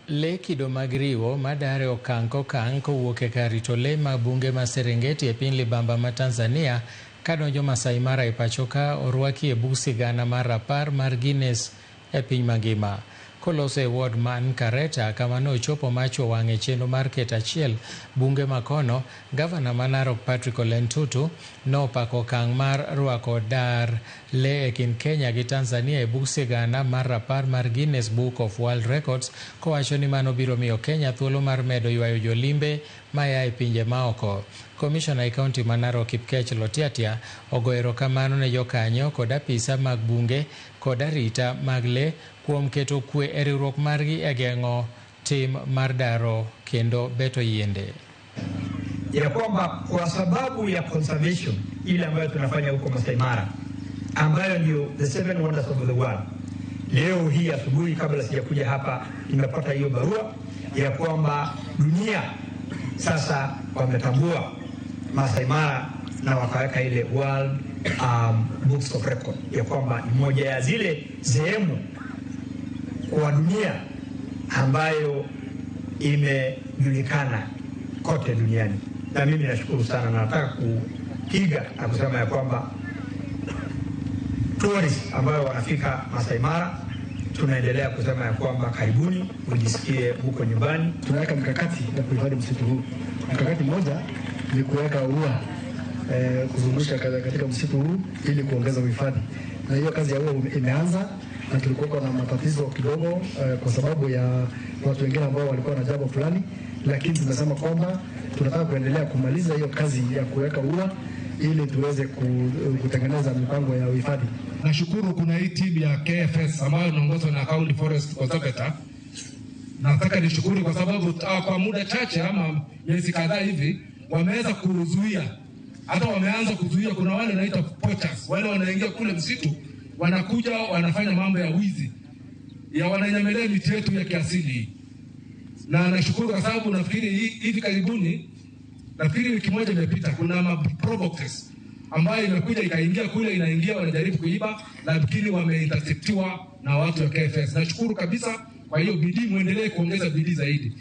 Le kido mag riwo madare okang' kokang' kowuok e kar rito le mag bunge ma Serengeti e piny libamba ma Tanzania kadonjo Masai Mara e pacho ka orwaki e bug sigana mar 10 mar Guinness e piny mangima. Koloso e ward man Kareta kama ne ochopo macho wang'e chenro mar keto achiel bunge makono, gavana ma Narok Patrick Ole Ntutu nopako okang' mar rwako dar le e kind Kenya gi Tanzania e bug sigana mar 10 mar Guinness Book of World Records, kowacho ni mano biro miyo Kenya thuolo mar medo ywayo jolimbe maya e pinje maoko. Komishona e kaunti ma Narok Kipkech Lotiatia ogoyo erokamano ne jokanyo kod apisa mag bunge kod arita mag le kuom keto kwe e riwruok margi e geng'o tim mar daro kendo beto yiende. Ya kwamba kwa sababu ya conservation ile ambayo tunafanya huko Masai Mara, ambayo ndio the 7 wonders of the world, leo hii asubuhi kabla sijakuja hapa nimepata hiyo barua ya kwamba dunia sasa wametambua Masai Mara na wakaweka ile World Books of Record ya kwamba ni moja ya zile sehemu kwa dunia ambayo imejulikana kote duniani. Na mimi nashukuru sana, na nataka kupiga na kusema ya kwamba tourists ambayo wanafika Masai Mara, tunaendelea kusema ya kwamba karibuni, ujisikie huko nyumbani. Tunaweka mikakati ya kuhifadhi msitu huu. Mkakati mmoja ni kuweka ua kuzungusha katika msitu huu ili kuongeza uhifadhi. Na hiyo kazi ya ua imeanza, na tulikuwa na matatizo kidogo kwa sababu ya watu wengine ambao walikuwa na jambo fulani, lakini tumesema kwamba tunataka kuendelea kumaliza hiyo kazi ya kuweka ua ili tuweze kutengeneza mipango ya uhifadhi. Nashukuru kuna hii timu ya KFS ambayo inaongozwa na County Forest Conservator. Nataka nishukuru kwa sababu kwa muda chache ama miezi kadhaa hivi wameweza kuzuia, hata wameanza kuzuia. Kuna wale wanaita poachers, wale wanaingia kule msitu, wanakuja wanafanya mambo ya wizi ya wananyamelea miti yetu ya kiasili. Na nashukuru kwa sababu nafikiri hivi karibuni, nafikiri wiki moja imepita, kuna provocateurs ambayo imekuja ikaingia kule, inaingia wanajaribu kuiba, lakini wameinterceptiwa na watu wa KFS. Nashukuru kabisa. Kwa hiyo bidii, muendelee kuongeza bidii zaidi.